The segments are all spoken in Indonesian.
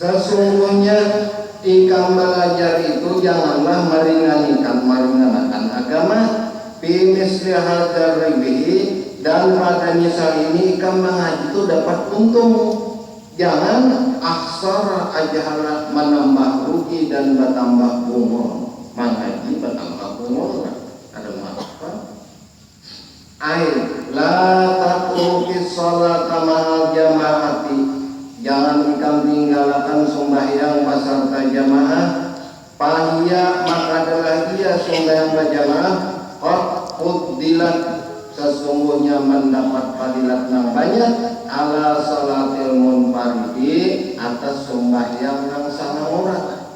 Sesungguhnya ikan belajar itu janganlah meringankan agama bimisli hadzal ribihi, dan pada misal ini ikan mengaji itu dapat untung. Jangan aksara ajahala menambah rugi dan bertambah bungol. Mengaji bertambah bungol ada apa? Air la taqu tatrukis sholata ma'al jamaati, jangan ikam tinggalkan sembahyang beserta jamaah. Fahiya, maka adalah ia sembahyang berjamaah qad fuddilat, sesungguhnya mendapat fadilat yang banyak, ala salatil munfaridi, atas sembahyang yang sama orang.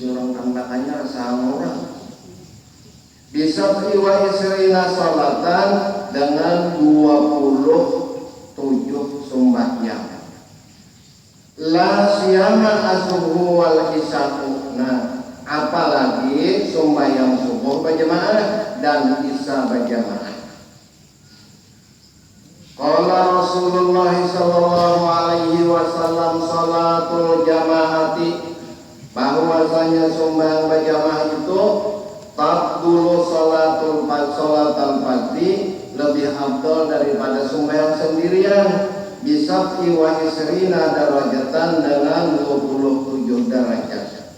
Orang tambahannya sama orang. Bisa wa isrina salatan, dengan 27 sembahyang. La siyama asubuh wal isyaku. Nah, apalagi sembahyang subuh berjamaah dan isya berjamaah. Qala Rasulullah sallallahu alaihi wasallam salatul jamaati, bahwasanya sembahyang berjamaah itu taqdulu salatul fardhi, lebih afdal daripada sembahyang sendirian. Bisa wa isrina darajatan, dengan 27 derajat.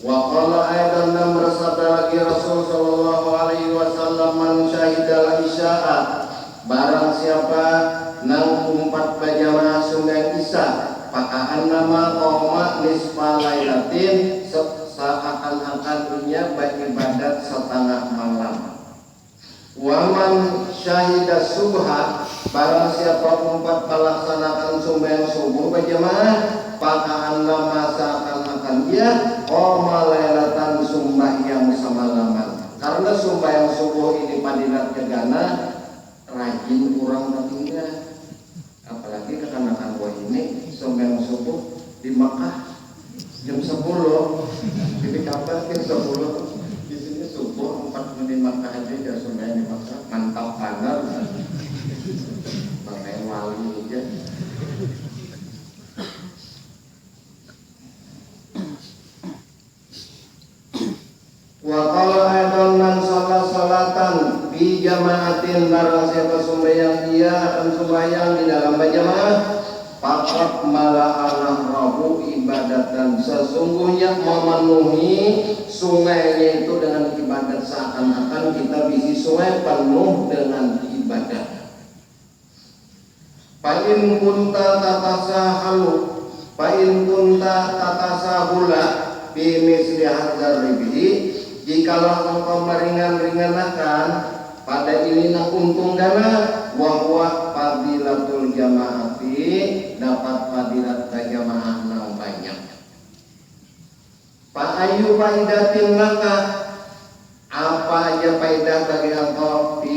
Wa qala aidan, dan bersabda lagi Rasul sallallahu alaihi wasallam, man syahidal isya'a, barang siapa nang umpat berjamaah sembahyang isya, paka'an nama qoma nisfa lailatin, seakan-akan ia beribadat setengah malam. Waman syahida subha, barang siapa umpat melaksanakan sembahyang subuh berjamaah, paka'an nama seakan-akan ia qoma lailatan, sembahyang semalaman. Karena sembahyang subuh ini fadilatnya gana, rajin kurang ketinggalan. Apalagi kekanakan gua ini sembahyang subuh di Makkah jam 10, jadi kapan jam 10 di sini subuh 4 menit Makkah aja ya sembahyang di Makkah, mantap banget. Pakai wali aja. Wa qala aidan man salatan fi jama'atin, barang siapa sembahyang ia akan sembahyang di dalam berjamaah, faqad mala'ana rahu ibadatan, sesungguhnya memenuhi sungainya itu dengan ibadat, seakan-akan kita bisi sungai penuh dengan ibadat. Fa'in kunta tatasahalu, fa'in kunta tatasahula fi misli hadzal ribi, jikalau engkau meringan-ringankan pada ini nak untung gana, wa fadilatul jamaati, dapat fadilat berjamaah yang banyak. Fa ayu faidatin laka, apa aja faidah bagi engkau fi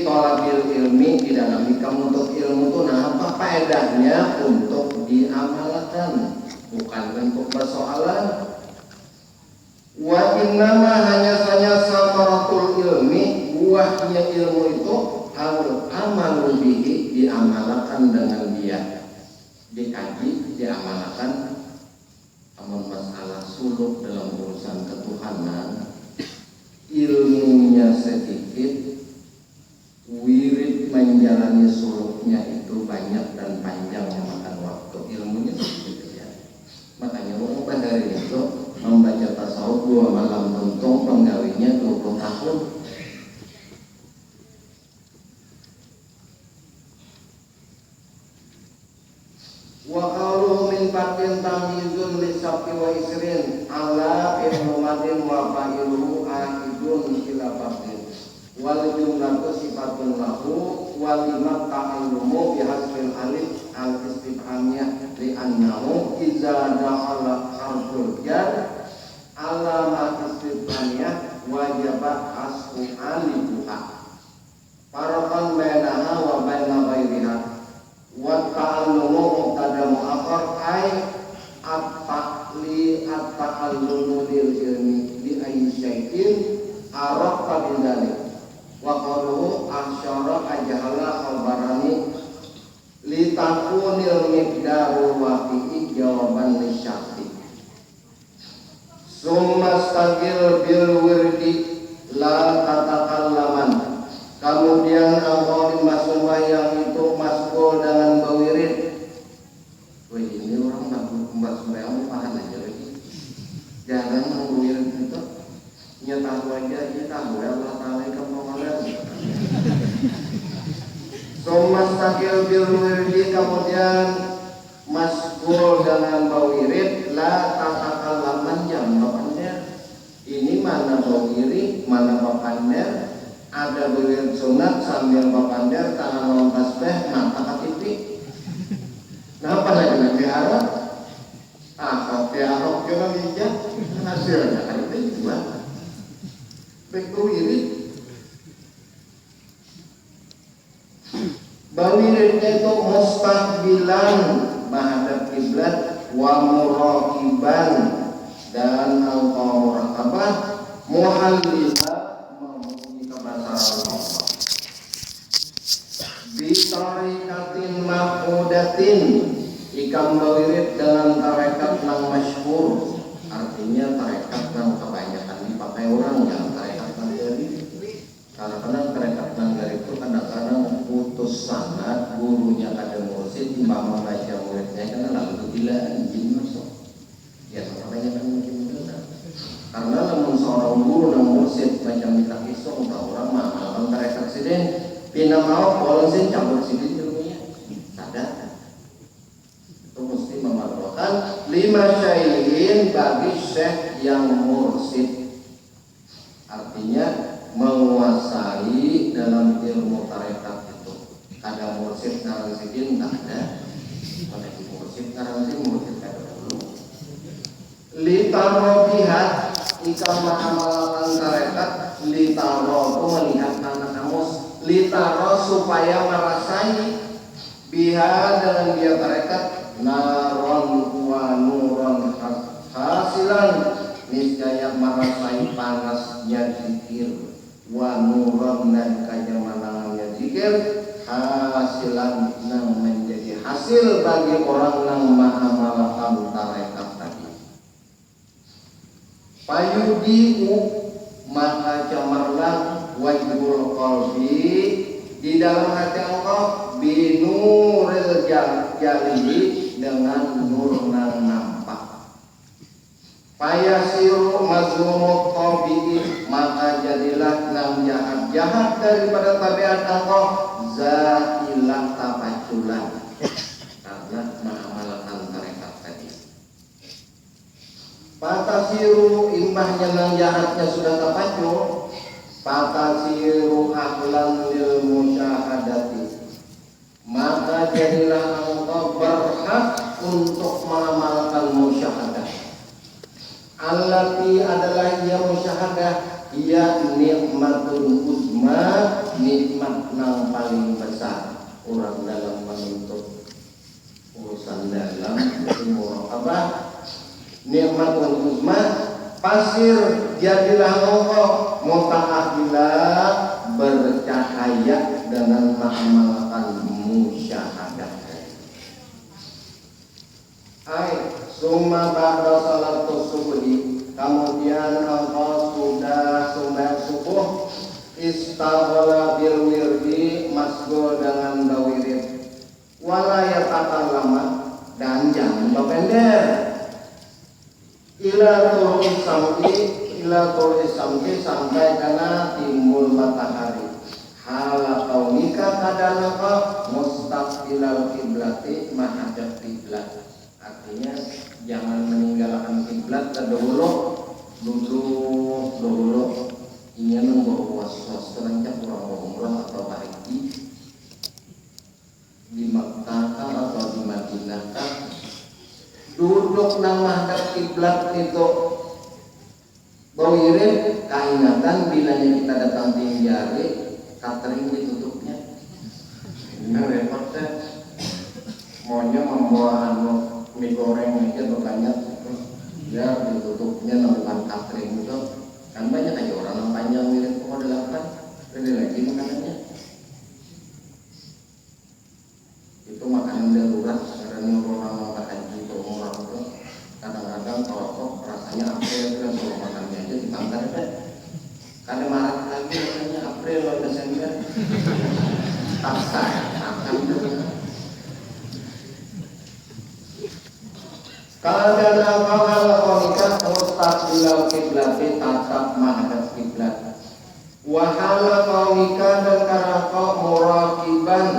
thalabil ilmi, di dalam kamu untuk ilmu itu, nah apa faedahnya untuk diamalkan, bukan untuk persoalan. Wa innama, hanya saja samaratul ilmi, buahnya ilmu itu al amalu bihi, diamalkan dengan dia, dikaji, diamalkan. Namun masalah suluk dalam urusan ketuhanan, ilmunya sedikit, wirid menjalani suluknya itu banyak dan panjang, memakan waktu, ilmunya sedikit ya. Makanya orang dari itu membaca tasawuf 2 malam tuntung, penggawinya 20 tahun. Wa qalu min fatin tamyizun li sabti wa isrin ala ibnumadin wa fa'iluhu ahidun ila fatin wal jumlatu sifatun lahu wal limat ta'allumu bihasbil alif al istifhamiyah li annahu iza da'ala harful jar alamat istifhamiyah wajaba asfu alifuha farakan bainaha wa baina ghairiha wa ta'allumu muqtada mu'akhar ay at-ta'allumu lil ilmi bi ayyi syai'in arafta bidzalik wa qaluhu asyara ajhala khabarani li takunil miqdaru waqi'i jawaban lisyati summa stagil bil wirdi la tatakallaman, kemudian Sumastakil bil wirdi, kemudian masgul dengan bawirid, la tatakallaman jam bapander. Ini mana bawirid, mana bapander, ada bawirid sunat sambil bapander, tangan lawan tasbih, mata katipi. Nah apa lagi nanti harap? Kopi ahok kena bijak, hasilnya kan itu juga. Baik bawirid. Bawiridnya itu mustaqbilan menghadap kiblat, wa muraqiban dan al-muraqabah, muhallila memenuhi kebesaran Allah. Bi tarikatin maqudatin, ikam bawirid dengan tarekat yang masyhur, artinya tarekat yang kebanyakan dipakai orang, yang tarekat yang dari. Kadang-kadang tarekat yang dari itu kadang-kadang putus sanad, gurunya kadang mursid, imam baca muridnya karena lalu bila izin masuk. Ya makanya kan mungkin benar. Karena namun seorang guru dan mursid macam kita kisong, tahu orang malam tarekat sidin, pindah mau polisi campur sidin ilmunya, sadar. Itu mesti memerlukan 5 syai'in bagi syekh yang mursid. Artinya menguasai dalam ilmu tarekat itu. Ada mursid karang sidin tak ada. Ada mursid karang sidin mursid kada dulu. Litaro bihat, ikam mengamalkan tarekat. Litaro itu melihat anak kamus. Litaro supaya merasai biha dengan dia tarekat. Naron wa nuron hasilan, niscaya merasai panasnya zikir, wa nuron dan kenyamanan zikir, hasilan yang menjadi hasil bagi orang yang mengamalkan tarekat tadi. Payudiu, maka cemerlang wajibul qalbi di dalam hati engkau, binuril jali dengan nur yang nampak. Fayasiru mazmumut tabi'i, maka jadilah yang jahat-jahat daripada tabiat engkau, zahilah tabaculan, karena mengamalkan tarekat tadi. Patasiru, imbahnya yang jahatnya sudah tabacul, patasiru ahlan lil musyahadati, maka jadilah engkau berhak untuk mengamalkan musyahadah. Allati adalah ia musyahadah, ia nikmatun uzma, nikmat yang paling besar. Orang dalam menuntut urusan dalam muraqabah, nikmatun uzma, pasir jadilah engkau muta'akhilah, bercahaya dengan mengamalkan musyahadah. Summa ba'da salatus subuhi, kemudian engkau sudah sembahyang subuh, istaghala bil wirdi, masgul dengan bawirid, wala yatakallama, dan jangan berpender, ila tulis sampai karena timbul matahari. Hala kaunika kadanaka mustaqbilal kiblati, menghadap kiblat. Artinya jangan meninggalkan kiblat terdahulu, duduk ingin membawa was-was terancam kurang umrah atau haji di Makkah atau di Madinah, duduk nang menghadap kiblat itu bawirid, keingatan bilanya kita datang tinggali catering ditutupnya. Ini repot deh. Maunya membawa mie goreng aja berbanyak, ya ditutupnya dengan catering itu. Kan banyak aja orang yang panjang mirip pokok 8, beda lagi makanannya. Itu makanan darurat karena orang mau haji atau umrah itu. Kadang-kadang kalau kok rasanya April itu kalau makannya aja ditangkar deh. Kadang Maret lagi rasanya April atau Desember. Paksa makan dulu. Kadang kalau nikah mustaqbilal kiblati, tatap menghadap kiblat. Wahala kaunika dan karena kau muraqiban,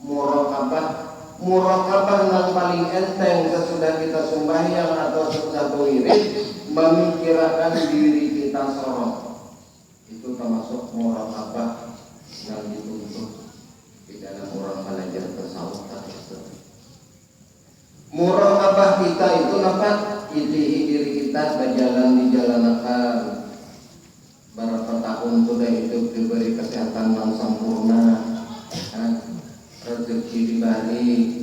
Muraqabah yang paling enteng sesudah kita sembahyang atau sesudah wirid, memikirkan diri kita sorot. Itu termasuk muraqabah yang dituntut di dalam orang belajar tasawuf. Muraqabah kita itu dapat itihi diri kita berjalan di jalan akal. Berapa tahun sudah hidup diberi kesehatan yang sempurna, rezeki dibalik,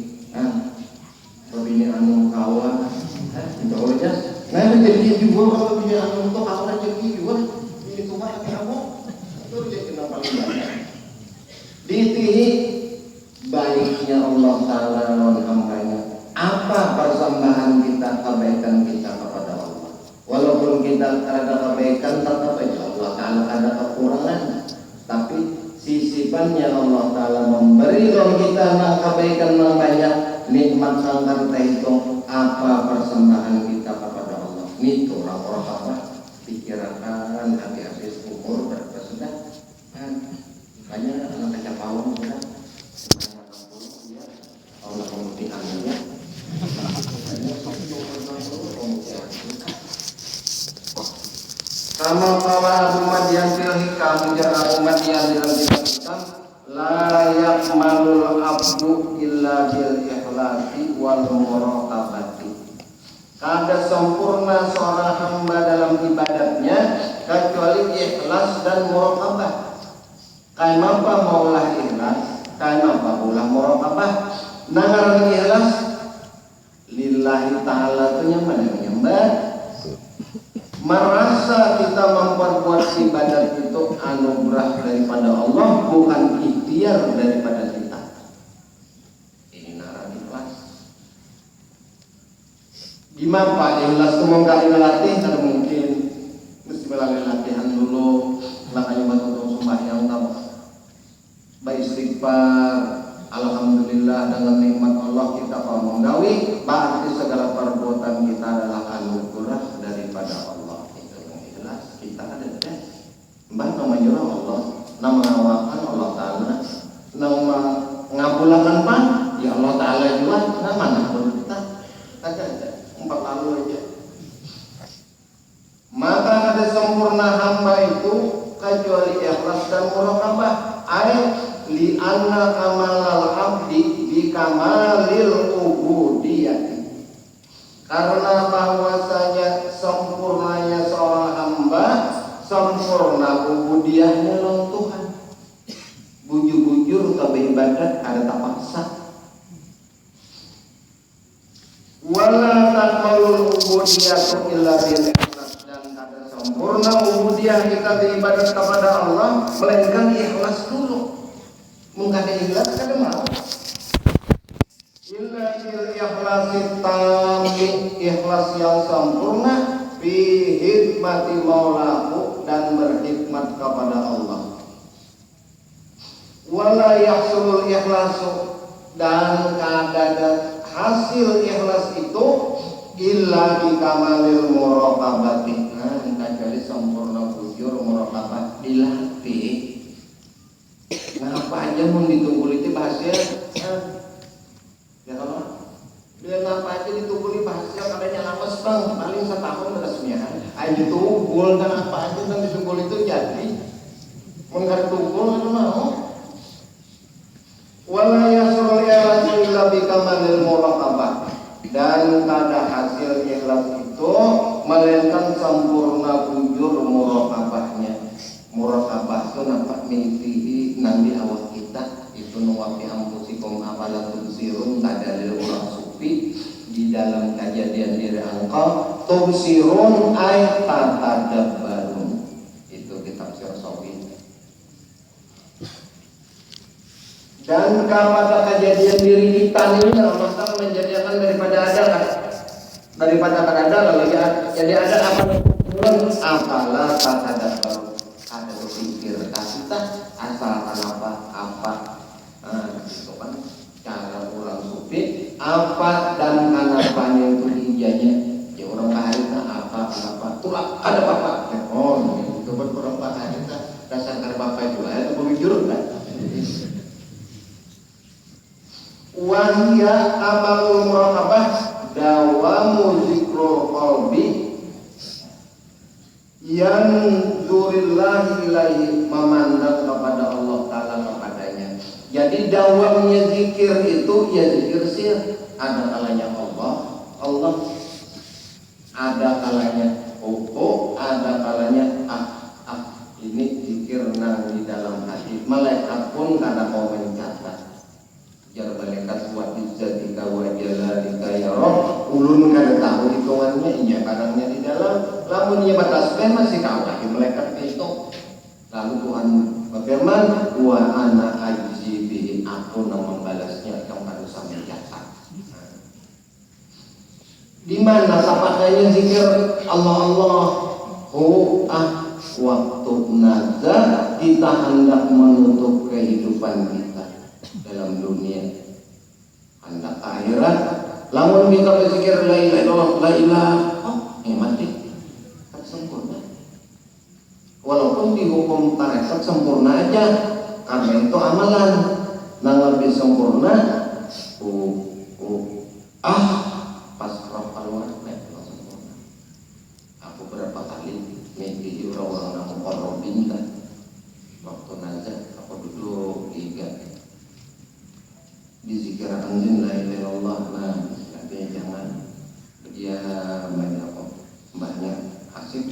bini anu kawan, aja. Nah rezeki juga kalau bini anu untuk kawan rezeki juga, bini tua yang kamu itu rezeki yang paling banyak. Ditihi baiknya Allah Taala non hambanya. Apa persembahan kita, kebaikan kita kepada Allah? Walaupun kita ada kebaikan, tetap aja Allah Taala ada kekurangan. Tapi sisipannya Allah Ta'ala memberi kita kebaikan yang banyak, nikmat sangkar itu apa persembahan kita kepada Allah. Ini orang-orang apa pikirkan habis umur berapa sudah banyak anak kecapawang sudah Allah memutihannya sama kawa umat yang hikam jarak umat yang dalam kitab la yakmalul abdu illa bil ikhlasi wal muraqabati. Kada sempurna seorang hamba dalam ibadatnya kecuali ikhlas dan muraqabah. Kaimapa maulah ikhlas, kaimapa maulah muraqabah. Nangaran ikhlas lillahi ta'ala itu nyembah. Merasa kita memperbuat ibadat itu anugerah daripada Allah, bukan ikhtiar daripada kita. Ini naran ikhlas. Gimana Pak ikhlas itu mau kali melatih? Ada mungkin mesti melalui latihan dulu, makanya bantu sembahyang tahu. Baik istighfar, alhamdulillah dengan nikmat Allah kita kalau menggawi, berarti segala perbuatan kita adalah anugerah daripada Allah. Kita ada mbah nama jurah Allah, nama ngawakan Allah Ta'ala, nama ngabulakan pan ya Allah Ta'ala juga, nama ngabul kita ada 4 lalu aja. Maka ada sempurna hamba itu kecuali ikhlas dan muraqabah. Li anna kamalal abdi bi kamalil ubudiyah. Karena bahwasanya sempurnanya seorang hamba, sempurna ubudiyahnya lawan Tuhan. Bujur-bujur keibadat ada tak paksa. Wala takmalul ubudiyatu illa bil ikhlas, dan kada sempurna ubudiyah kita beribadat kepada Allah melainkan ikhlas dulu. Mengkada ikhlas kada mau. Illa bil ikhlasi tammi, ikhlas yang sempurna fi hikmati maulahu, dan berhikmat kepada Allah. Wala yahsulul ikhlasu, dan kadada hasil ikhlas itu illa bi kamalil muraqabati. Kecuali sempurna bujur muraqabah dilatih. Ngapa aja mau ditunggu itu bahasnya? Ya kalau dia ngapa aja ditunggu bahasnya katanya nafas bang paling setahun resmian. Ayo tunggul dan apa aja dan ditunggu itu jadi menggar tunggul itu mau. Wala yasul ikhlasu illa bi kamalil muraqabah, dan kada hasil ikhlas itu melainkan sempurna bujur muraqabahnya. Muraqabah itu nampak mimpi nanti awak kita itu nuwafi ampusikum apalah tubsirun, dalil orang sufi di dalam kejadian diri engkau tubsirun ay tatadabbarun, itu kitab Sirsofi. Dan kepada kejadian diri kita ini Allah Ta'ala menjadikan daripada ada lalu jadi ada apalah tatadabbarun, ada berpikir kita asalkan apa itu kan cara orang sufi apa dan kenapanya itu hijanya ya orang kahari apa tulak ada bapak itu buat orang kahari dasar bapak juga itu pemijur kan Wahia amalul muraqabah dawamu zikrul qalbi yanzurillahi ilaihi, memandang kepada Allah Ta'ala kepadanya. Jadi dawamnya zikir itu ya zikir sir. Ada kalanya Allah, ada kalanya ada kalanya ini zikir nang di dalam hati. Malaikat pun karena mau mencatat. Jar malaikat wa izzatika wa jalalika ya Rabb, ulun kada tahu hitungannya, iya kadangnya di dalam, lamun ieu batas masih kalah di malaikat itu. Lalu Tuhan berfirman, wa ana ajzi bihi, aku yang membalasnya yang harus sampai mencatat. Di mana sapakanya zikir Allah waktu nazar kita hendak menutup kehidupan kita dalam dunia, hendak akhirat. Lamun kita berzikir la ilaha illallah, la ilaha, mati tak sempurna. Walaupun dihukum tarekat sempurna aja, karena itu amalan. Nang lebih sempurna, pas keluar sempurna. Aku berapa kali mimpi orang-orang yang muqarrabin kan, waktu nazar aku duduk di zikir anjing la ilaha illallah, nah tapi jangan dia banyak mbahnya asik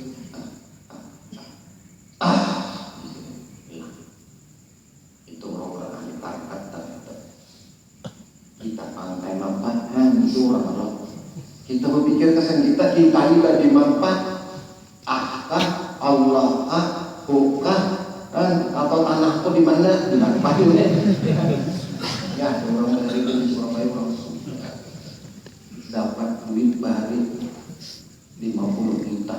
itu orang-orang ahli tarikat kita pantai manfaat itu orang-orang kita berpikir kesan kita juga dimampat Allah bukan atau tanahku di mana ya orang dari di Surabaya langsung dapat duit balik 50 juta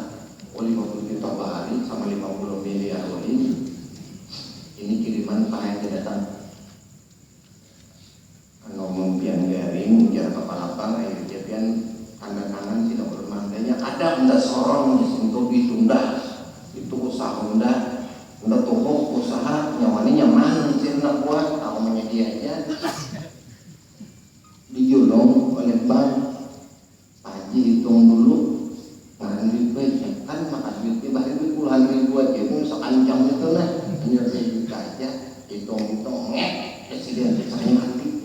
50 juta bahari sama 50 miliar ini kiriman Pak yang datang ngomong pian garing ujar kepala pang ayo pian tangan tidak bermandanya ada benda sorong untuk ditunda itu usaha unda tuh usaha nyawani nyaman sirna kuat kalau menyedianya dijulung oleh bank. Pak Haji hitung dulu ngaran duit baiknya kan makan duit bahkan duit puluhan ribu aja itu sekancam itu nah hanya 1 juta aja hitung presiden saya mati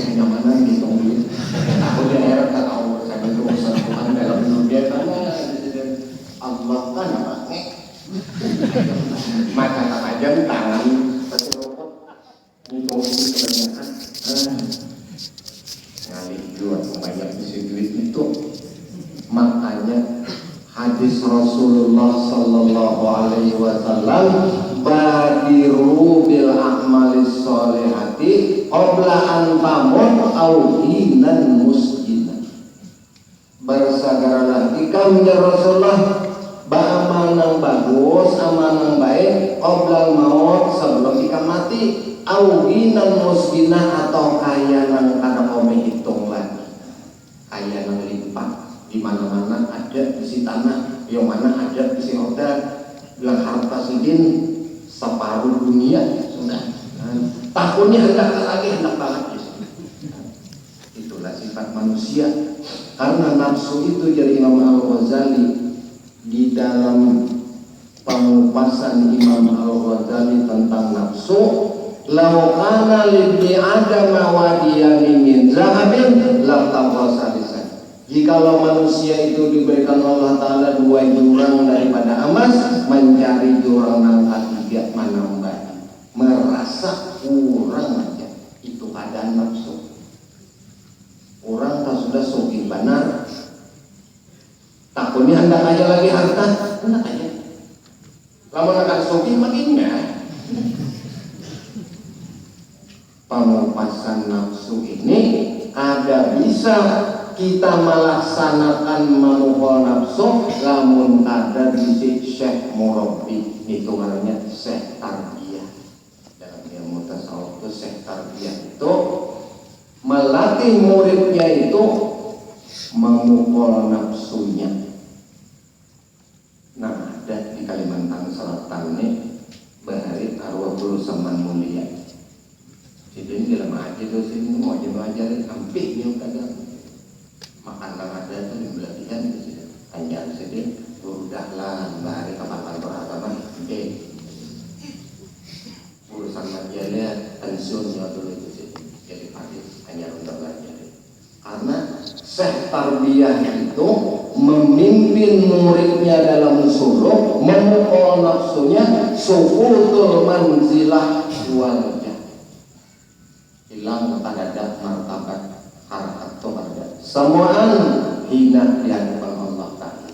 kenyamanan hitung duit aku daerah tak tahu saya itu urusan Tuhan dalam dunia karena presiden Allah kan apa mata tajam tangan pasti rokok hitung duit kebanyakan ngalih jual banyak isi duit itu. Makanya hadis Rasulullah sallallahu alaihi wasallam, badiru bil a'malis sholihati qabla an tamut au hinan musjidan. Bersagaralah ikam ya Rasulullah ba'amal nang bagus, amal nang baik qabla maut, sebelum ikam mati, au hinan musjidan, atau kaya nang kada kome hitung lagi, kaya nang limpah di mana-mana ada isi tanah, yang mana ada isi hotel, bilang harta sidin separuh dunia sudah. Tahunnya hendak banget. Itulah sifat manusia. Karena nafsu itu jadi Imam Al-Ghazali di dalam pengupasan Imam Al-Ghazali tentang nafsu, lau kana libni adama wadiyani min zahabin lam taqasa lisan. Jikalau manusia itu diberikan Allah Ta'ala 2 jurang daripada emas, mencari jurang yang ketiga menambah, merasa kurang aja. Itu keadaan nafsu. Orang tak sudah sugih benar, takutnya hendak aja lagi harta, hendak aja. Lamun akan sugih makinnya. Pengupasan nafsu ini ada bisa kita melaksanakan memukul nafsu lamun ada di Syekh Murabi, itu namanya Syekh Tarbiyah. Dalam ilmu tasawuf itu Syekh Tarbiyah itu melatih muridnya itu memukul nafsunya. Nah, ada di Kalimantan Selatan nih bahari arwah guru Saman Mulia. Sidin dia lama aja tuh sidin mau aja ngajarin hampir dia kadang makan ada tuh di belatihan gitu sidin. Anjar sidin udahlah hari kapan kantor agama oke. Urusan majalnya pensiunnya dulu itu sidin. Jadi hadis hanya untuk belajar. Karena Syekh Tarbiyah itu memimpin muridnya dalam suluk, memukul nafsunya, sukutul manzilah wal hilang tadadak martabat harakat tobadat semuaan hina di hadapan Allah Ta'ala.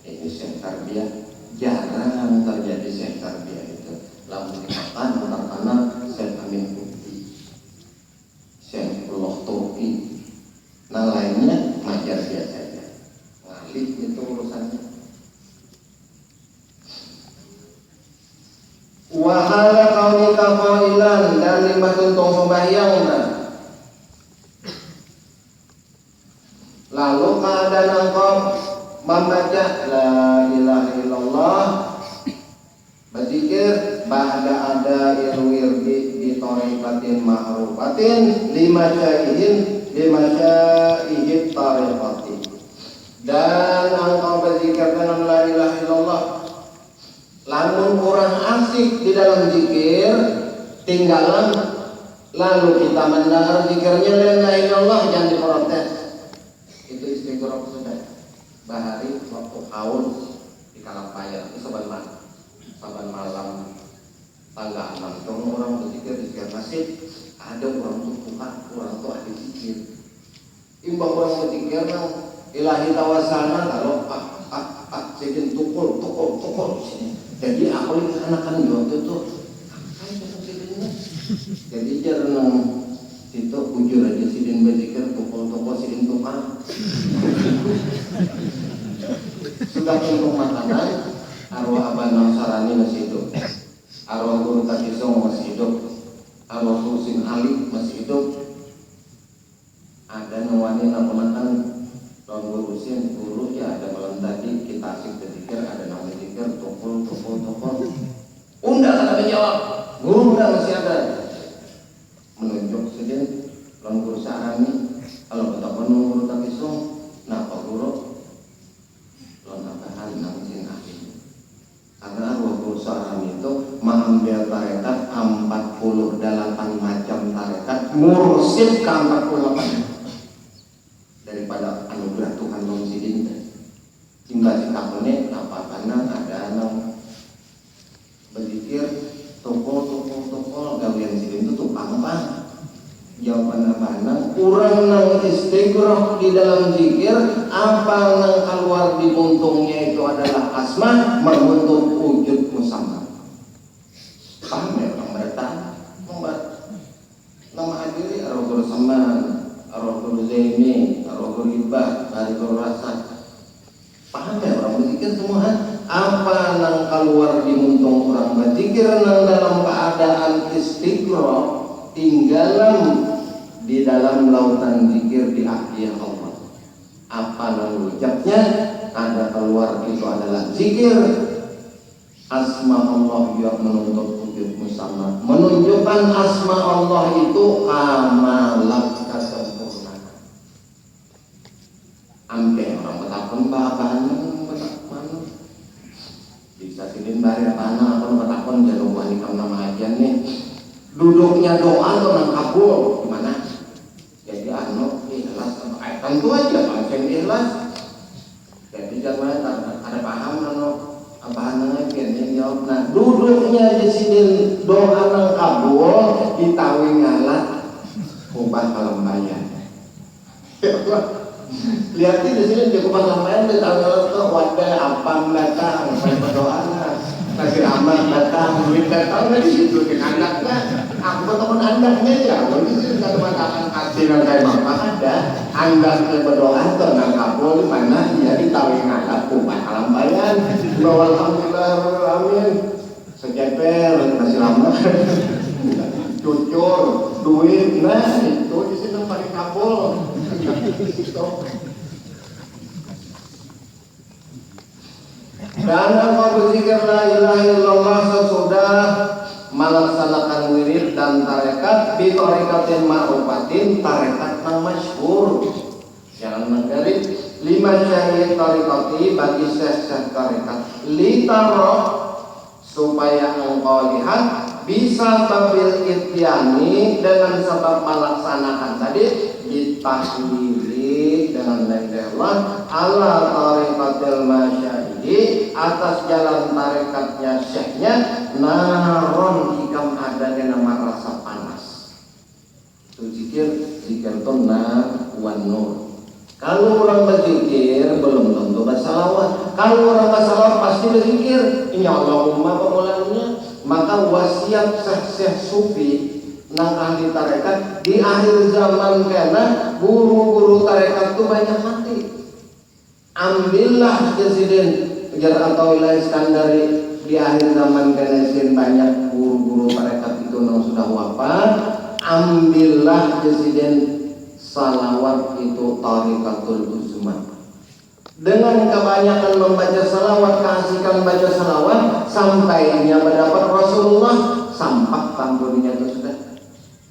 Ini Syekh Tarbiyah jarang terjadi. Syekh Tarbiyah itu lalu dikatakan karena Syekh Amin Bukti, Syekh Allah Turki, nah lainnya majar biasa aja ngalih itu urusannya. Wahala kaunika qailan dan lima tuntung sembahyangna. Lalu keadaan engkau membaca la ilaha illallah, berzikir ba'da ada irwirdi di tariqatin ma'rufatin lima syaihin tariqatin. Dan engkau berzikir dengan la ilaha illallah. Lalu orang asik di dalam zikir tinggalan, lalu kita mendengar zikirnya la ilaha illallah, jangan diprotes. Itu istighfar sudah. Bahari waktu haul di Kalampayar itu saban malam tanggal 6 tahun orang berzikir di sekitar masjid, ada orang tuh orang tuh ahli zikir. Imbang orang berzikir nang ilahi tawasana kalau sedin tukul sini. Jadi aku lihat anak-anak waktu itu jadi jarang itu ujur aja sidin berzikir tukul sidin tukang. Sudah untuk makanan arwah Abah Sarani masih hidup, arwah Guru Kakisong masih hidup, arwah Husin Ali masih hidup. Ada nawani naponakan Tuan Guru Husin guru ya ada malam tadi kita asik berzikir, ada nama zikir tukul. Undang ada menjawab, guru undang masih ada. Menunjuk saja Tuan Guru Sarani, kalau betapa Guru Kakisong, nah Pak Guru Tuan Abahan nangsin ahli. Karena arwah Guru Sarani itu mengambil tarekat 48 macam tarekat, mursid ke 48 daripada anugerah Tuhan Long Sidin. Tinggal si kakone apa karena ada anak berzikir toko gawian sidin itu tukang apa? Jawaban abana kurang nang istighfar di dalam zikir apa nang keluar di buntungnya itu adalah asma membentuk wujud musamma. Paham ya orang mereka membuat nama hadiri arwah Saman, arwah Zaini, arwah Ibah, arwah Rasa. Paham ya orang berzikir semua apa nang keluar di muntung orang berzikir nang dalam keadaan istighfar tinggalan di dalam lautan zikir di hadiah Allah. Apa nang ucapnya ada keluar itu adalah zikir asma Allah yang menuntut wujud musamma, menunjukkan asma Allah itu kamalat kesempurnaan. Ampe orang betapun bahannya betapun bisa sidin bari apana apa betapun jalur wanita nama ajian nih duduknya doa atau nang kabul gimana? Jadi ikhlas tentu aja pancen ikhlas. Jadi jangan ada paham apaan yang jawab. Nah duduknya di sini doa nang kabul ditawi ngalah kubah kalembayan. Lihat di sini di kubah kalembayan ditawi ngalah tuh wadah apa datang berdoa kasih amat datang duit datang di situ dengan anaknya. Aku teman andaknya ya, kalau itu kita teman-teman kasih kayak bapak ada andak berdoa tenang kabul mana dia ditawi ngadap kubah kalembayan. Alhamdulillah amin. Sejeper masih lama. Cucur duit nah itu di sini paling kabul. Dan engkau berzikir la ilaha illallah sesudah melaksanakan wirid dan tarekat bi tarikatin ma'rufatin, tarekat nang masyhur. Jangan menggaris lima syahid tarikati bagi syekh-syekh tarekat litaro supaya engkau lihat bisa tabil ityani dengan sebab melaksanakan tadi ditahlili dengan la ilaha illallah ala tarikatil masyahidi atas jalan tarekatnya syekhnya naron hikam ada nama rasa panas. Itu zikir itu nar wan nur. Kalau orang berzikir belum tentu bersalawat. Kalau orang bersalawat pasti berzikir. Ya Allahumma pemulanya. Maka wasiat syekh sufi nang ahli tarekat di akhir zaman karena guru-guru tarekat itu banyak mati. Ambillah Yazidin Jar atau Wilayah Iskandari di akhir zaman karena banyak guru-guru tarekat itu nang sudah wafat. Ambillah Yazidin salawat itu tarikatul uzma. Dengan kebanyakan membaca salawat, keasikan baca salawat, sampainya mendapat Rasulullah, sampak tambunnya itu sudah.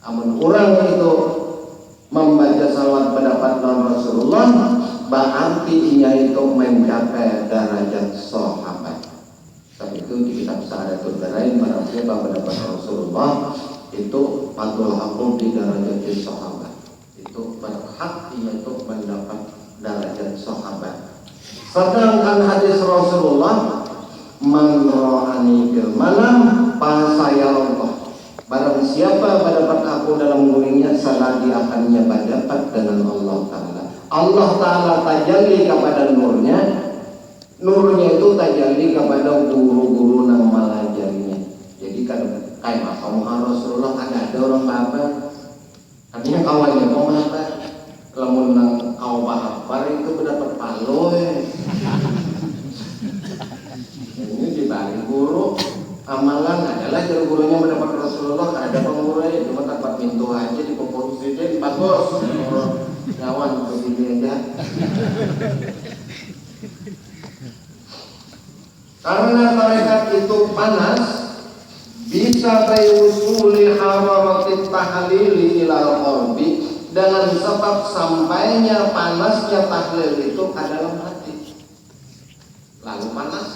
Amun orang itu membaca salawat mendapat Rasulullah, berarti ia itu mencapai derajat sahabat. Tapi itu di kitab Sa'adatul Darain barang siapa mendapat Rasulullah itu patul hakum di derajat sahabat. Itu berhak ia itu mendapat derajat sahabat. Sedangkan hadis Rasulullah man ra'ani bil manam fasaya Allah. Barang siapa mendapat aku dalam gulingnya saladi akannya berdapat dengan Allah Ta'ala. Allah Ta'ala tajalli kepada nurnya. Nurnya itu tajalli kepada guru-guru yang melajarinya. Jadi kan kayak kamu Rasulullah ada orang apa? Artinya kawannya mau apa? Lamun nang kau bahapar itu mendapat paloy. Ini dibalik guru amalan adalah jalur gurunya mendapat Rasulullah. Ada pengurusnya cuma dapat pintu aja di popok sini bagus. Kawan begini aja. Karena tarekat itu panas, bisa bayusuli hararatit tahlili ilal qalbi. Dengan sebab sampainya panasnya tahlil itu ke dalam hati. Lalu panas.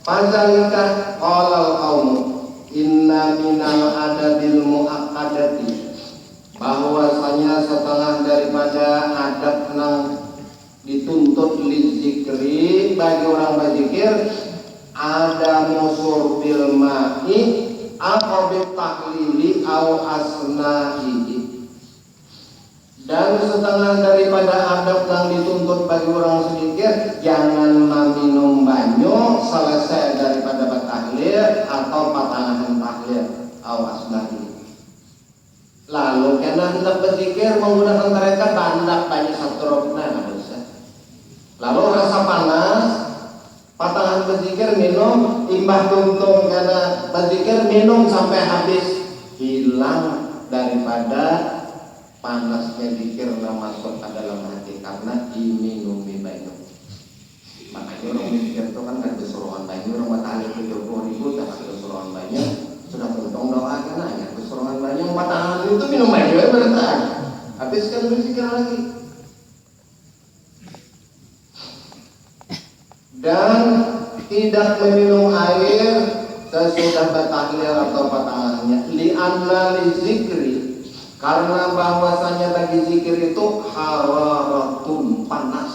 Fadzalika qalal qaum inna minal adabil muaqqadati, bahwasanya setengah daripada adab nang dituntut lizikri bagi orang berzikir ada musur bil ma'i atau bil tahlili au asnahi. Dan setengah daripada adab yang dituntut bagi orang sedikit, jangan meminum banyu selesai daripada bertahlil atau patangan tahlil awas lagi. Lalu kena hendak berzikir menggunakan tarekat bandak banyak satu nggak bisa. Lalu rasa panas, patangan berzikir minum, imbah tuntung karena berzikir minum sampai habis, hilang daripada panasnya zikir masuk ke dalam hati karena diminumi banyu. Makanya orang zikir itu kan ada keseruan banyu, orang matahari 70.000 tak ada keseruan banyu, sudah tuntung doakan aja keseruan banyu, matahari itu minum banyu ya bertahan. Habiskan berzikir lagi. Dan tidak meminum air sesudah bertahlil atau patangannya. Li'anna li zikri, karena bahwasanya bagi zikir itu hararatun panas.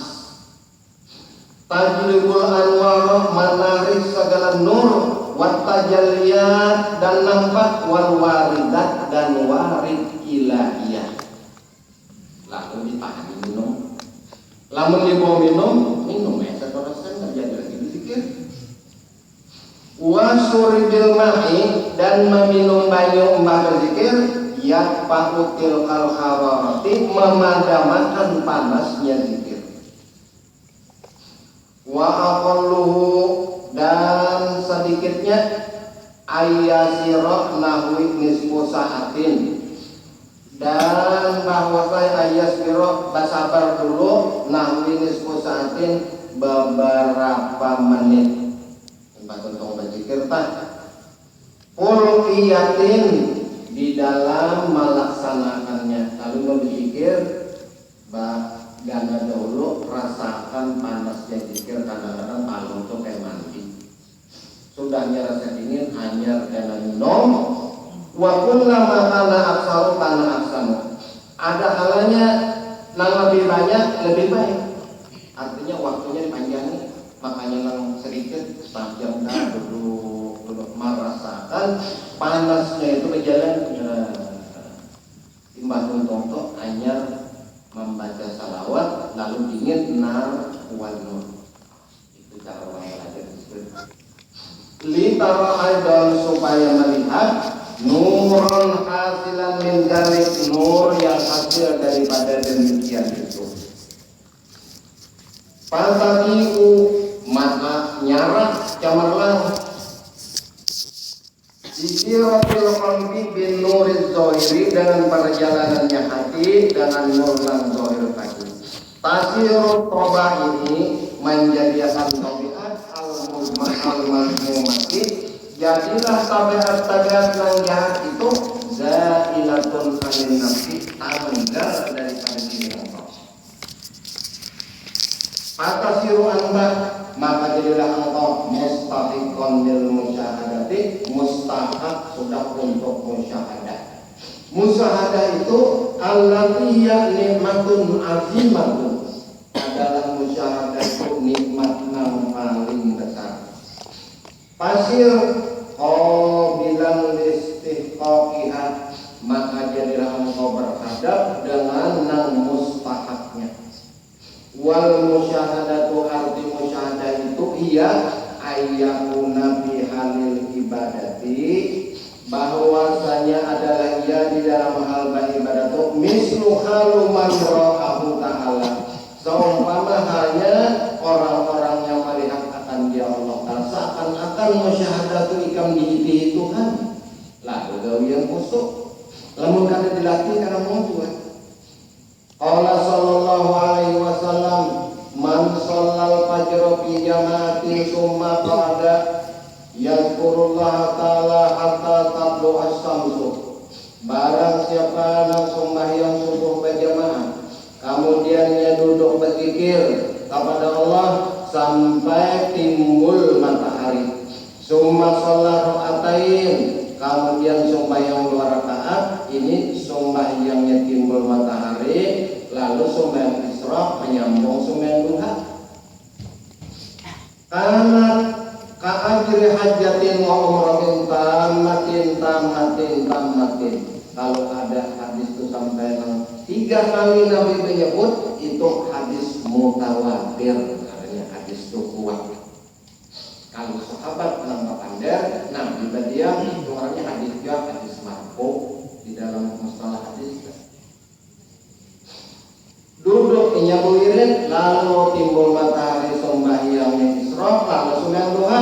Tajlibul anwar menarik segala nur, wat tajalliyat dan nampak, wal waridat dan warid ilahiyah. Lalu ditahan minum. Lamun dibawa minum ya seterusnya nggak jadi lagi zikir. Wasuribil ma'i, dan meminum banyu mbah berzikir. Ya pakutil al-hararati, memadamakan panasnya zikir. Wa aqalluhu, dan sedikitnya ayasira nahwi nisfu sa'atin, dan bahwasanya ayasira basabar dulu nahwi nisfu sa'atin beberapa menit. Tempat untuk berzikir tak. Qul tafniyatin, di dalam melaksanakannya. Lalu berpikir gana dahulu rasakan panasnya zikir. Kadang-kadang malam tuh kayak mandi, sudahnya rasa dingin hanya gana minum. Wa kullama kana aksaru kana aksanu, ada kalanya nang lebih banyak lebih baik, artinya waktunya dipanjangi. Makanya nang sedikit setengah jam dah duduk merasakan panasnya itu berjalan. Timbang untuk hanya membaca salawat lalu dingin nar wal nur. Itu cara orang belajar disebut litara aidan, supaya melihat nurun hasilan min dalik, nur yang hasil daripada demikian itu. Pasakiu, maka nyarat cemerlang Isiratil qalbi bin nuriz zahiri, dengan perjalanannya hati dengan nur dan zahir tadi. Tasirut toba ini menjadikan tabiat al-mazmumati, jadilah tabiat-tabiat yang jahat itu zailatun anil nafsi, amenggal daripada diri engkau. Fatasiru anta, maka jadilah engkau mustahiqon lil musyahadati, mustahak sudah untuk musyahadah. Musyahadah itu allati ya nikmatun azimatun, adalah musyahadah itu nikmat yang paling besar. Pasir qabilan istihqaqiha, maka jadilah engkau berhadap dengan nang mustahaknya. Wal musyahadatu, arti musyahadah itu iya ayyakuna fi halil ibadati, bahwasanya adalah ia di dalam hal beribadah itu mislu halu man ra'ahu ta'ala, seumpama halnya orang-orang yang melihat akan dia Allah Ta'ala, seakan-akan musyahadah itu ikam dihidupi Tuhan. Lalu gawe yang kusuk lamun kada dilatih karena mau buat. Allah sallallahu alaihi wasallam, man shallal fajr fi jama'atin summa qada yazkurullah ta'ala hatta tablu as-samsu, barang siapa yang sembahyang subuh berjamaah kemudian ia duduk berzikir kepada Allah sampai timbul matahari. Summa shalla rakaatain, kemudian sembahyang 2 rakaat, ini sembahyangnya timbul matahari, lalu sembahyang isra menyambung sembahyang duha. Karena ka'ajri hajatin wa umratin tamatin. Kalau ada hadis itu sampai 3 kali Nabi menyebut, itu hadis mutawatir, artinya hadis itu kuat. Kalau sahabat nambah pandai, Nabi badiam itu orangnya hadis marfu di dalam masalah hadis. Duduk inyabuirin, lalu timbul matahari sembahyang isra, lalu sembahyang duha.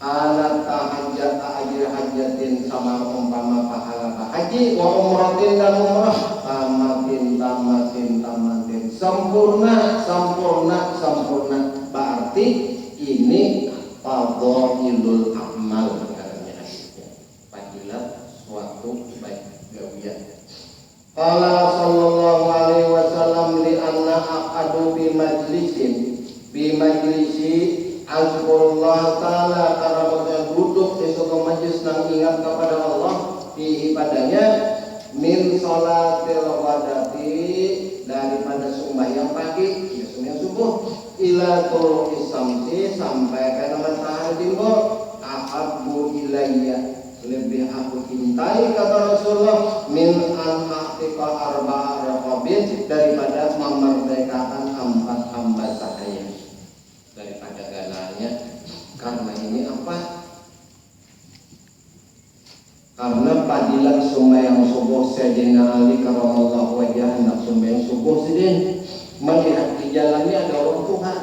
Anak tahajat ajir hajatin, sama umpama pahala haji, wa umratin dan umrah, tamatin, sempurna. Berarti ini fadhailul amal, katanya hadisnya, fadilah suatu baik gawian. Qala sallallahu alaihi wasallam li anna aqadu bi majlisi azkurullah ta'ala, karena mereka duduk di suatu majlis nang ingat kepada Allah di ibadahnya, min sholatil ghadati, daripada sembahyang pagi, ya sembahyang subuh, ila tulu'i samsi, sampai ke matahari timbul, ahabbu ilayya, lebih aku cintai kata Rasulullah, min an a'tiqa arba'a raqabin, daripada memerdekakan 4 hamba sahaya, daripada galanya. Karena ini apa? Karena padilah sembahyang subuh Sayyidina Ali karramallahu wajhah, hendak sembahyang subuh sidin, melihat di jalannya ada orang Tuhan.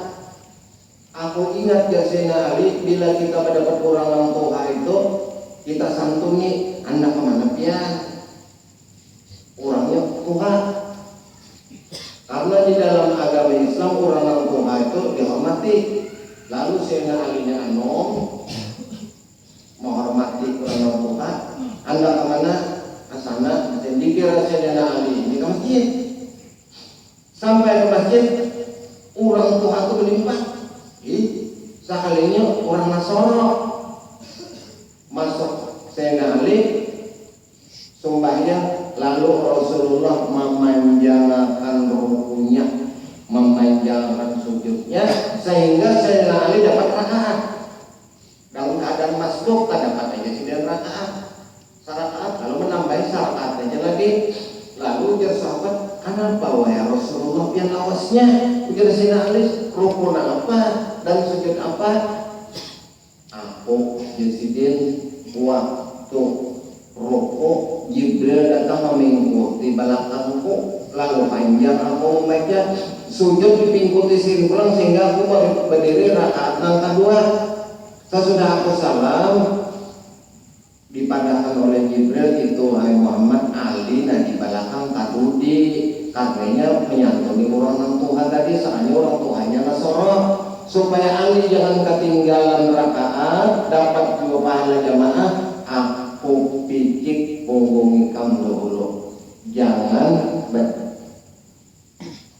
Aku ingat ya Sayyidina Ali, bila kita mendapat orang Tuhan itu, kita santuni, anak kemana pian? Orangnya Tuhan. Karena di dalam agama Islam orang Tuhan itu dihormati. Lalu Sayyidina Ali nya anom menghormati orang Tuhan, ujar Sayyidina Ali ini ke masjid. Sampai ke masjid, orang tua itu melimpah. Sekalinya orang Nasoro masuk Sayyidina Ali sembahyang, lalu Rasulullah memanjangkan rukunya, memanjangkan sujudnya, sehingga Sayyidina Ali dapat rakaat. Dalam keadaan masbuk, tak dapat aja 9 rakaat. Rakaat, lalu menambahi rakaat aja lagi. Lalu ujar sahabat, kenapa wahai Rasulullah pian awasnya? Ujar Sayyidina Ali, rukun apa dan sujud apa? Aku Yesidin waktu rukuk Jibril datang mengikuti belakangku, lalu panjang aku membaca, sujud dipingkuti pulang sehingga aku berdiri rakaat yang kedua. Sesudah aku salam, dipadahkan oleh Jibril itu hai Muhammad, Ali nah di belakang kadudi, karenanya menyantuni orang Tuhan tadi, soalnya orang Tuhannya Nasoro, supaya Ali jangan ketinggalan rakaat, dapat juga pahala jamaah. Aku picik punggung kamu dulu, jangan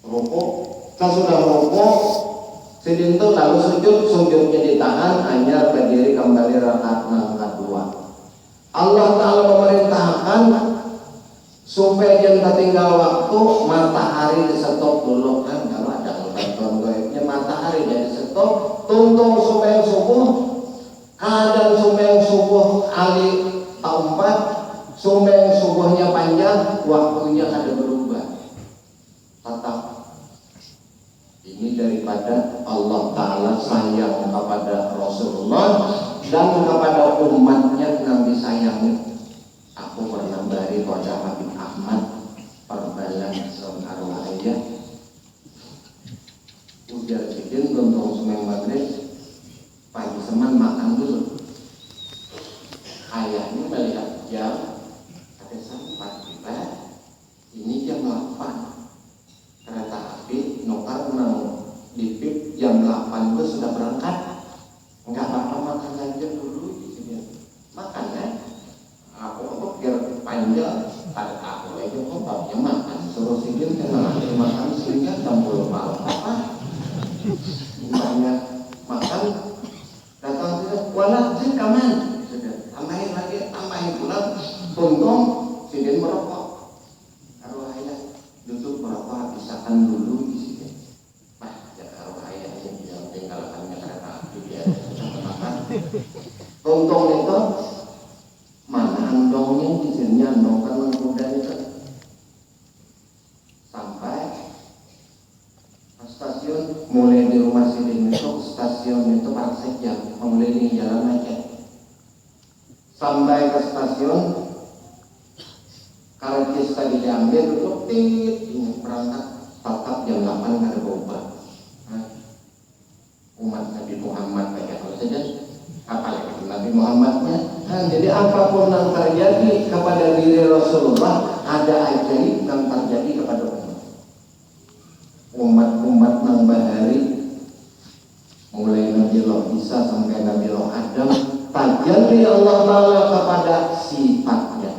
rukuk. Sesudah rukuk sedintu lalu sujudnya ditahan, hanya berdiri kembali rakaat yang kedua. Allah Ta'ala memerintahkan supaya jangan tinggal waktu, matahari disetop dulu kan, kalau ada bantuan gaibnya matahari jadi setop, tuntung supaya subuh. Kadang sumbang subuh Ali tahun 4, sumbang subuhnya panjang, waktunya ada berubah. Tetap ini daripada Allah Ta'ala sayang kepada Rasulullah dan kepada umatnya yang disayangi. Aku pernah bari pada Habib Ahmad perbalan arwah ayah ujar sidin gontung sumeng maghrib pagi seman makan dulu. Ayahnya melihat jam, ada sampai tiba ini jam 8, kereta api nukar mau dipip jam 8 itu sudah berangkat. Enggak apa-apa makan saja dulu gitu. Makan kan? Aku biar panjang, pada aku aja kok bapaknya makan, suruh sidin kenal makan sehingga jam 10 malam apa? Banyak makan, datang sini, walau sih kaman, tambahin lagi, tambahin pula, untung sidin merokok. Arwah ayah duduk merokok, pisahkan dulu di sini. Arwah ayahnya yang tinggalkannya kereta api dia makan. Untung itu mana andongnya di sini, andong kan kuda itu. Sampai stasiun, mulai di rumah sidin itu stasiun itu parsek jam mengelilingi jalan aja. Sampai ke stasiun, karcis tadi diambil, duduk ini berangkat tetap jam 8 ada berubah. Umat Nabi Muhammad kayak kalau saja, apalagi Nabi Muhammadnya. Jadi apapun yang terjadi kepada diri Rasulullah, ada ajaib yang terjadi kepada umat-umat yang bahari, mulai Nabi Allah Isa sampai Nabi Allah Adam, tajalli Allah Ta'ala kepada sifatnya.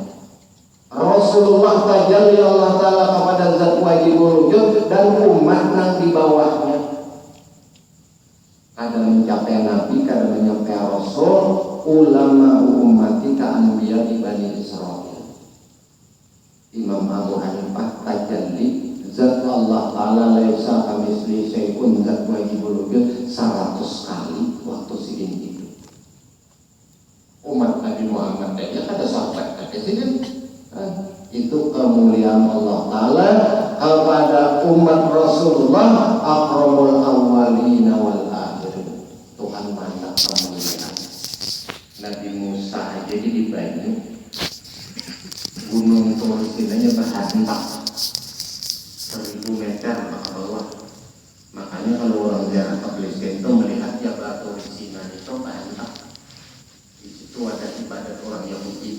Rasulullah tajalli Allah Ta'ala kepada zat wajibul wujud dan umat yang di bawahnya. Kadang mencapai Nabi, kadang mencapai Rasul, ulama ummati ka'anbiya di Bani Israel. Imam Abu Hanifah tajalli zat Allah Ta'ala laisa kamisli syai'un zat wajibul wujud 100 kali waktu sidin itu. Umat Nabi Muhammad aja ada sahabat ada sidin. Itu kemuliaan Allah Ta'ala kepada umat Rasulullah akramul awwalina wal akhirin. Tuhan mantap kemuliaan. Nabi Musa aja di banyu gunung Tursinanya berhantak 1000 meter ke bawah. Makanya kalau orang ziarah ke Palestina itu melihat Jabal Tursina itu berhantak. Di situ ada ibadat orang Yahudi.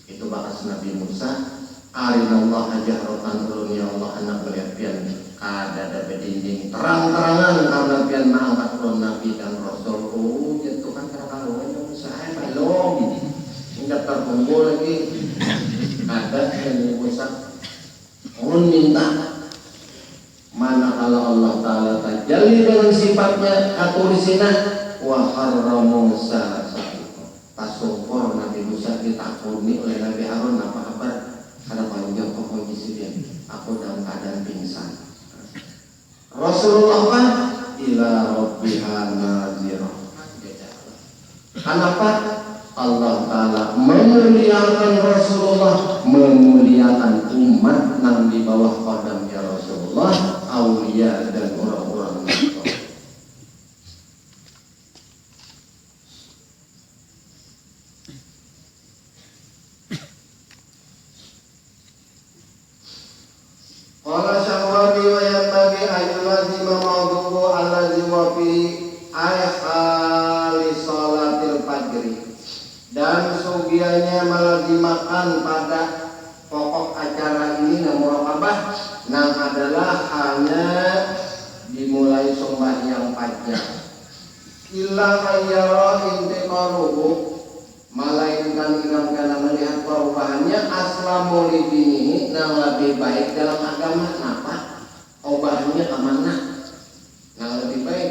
Itu bakas Nabi Musa, arinallah jahratan ulun ya Allah anak melihat pian ada bedinding terang-terangan karena pian mengangkat ulun Nabi dan Rasul. Oh ya Tuhan terang-terangan ya Musa belum hingga terkumpul lagi ada Nabi Musa ulun minta manakala Allah Ta'ala tajalli dengan sifatnya aturisina wa harramu tasawwur Nabi Musa ditakuni oleh Nabi Harun apa kabar karena panjang kondisi dia aku dalam keadaan pingsan. Rasulullah kan ila rabbiha nazirah. Kenapa? Allah Ta'ala memuliakan Rasulullah, memuliakan umat yang di bawah qadamnya Rasulullah, aulia dan orang-orang itu. Qala syawari wa yanbaghi ayulazi mawdu'u allazi wa fi ayhali salatil fajri. Dan sugianya melazimakan pada pokok acara ini namun muraqabah nang adalah hanya dimulai sembahyang fajar. Illa ayyara intiqaluhu, melainkan karena melihat perubahannya aslamu lidinihi nang lebih baik dalam agama. Kenapa? Obahannya kemana? Nang lebih baik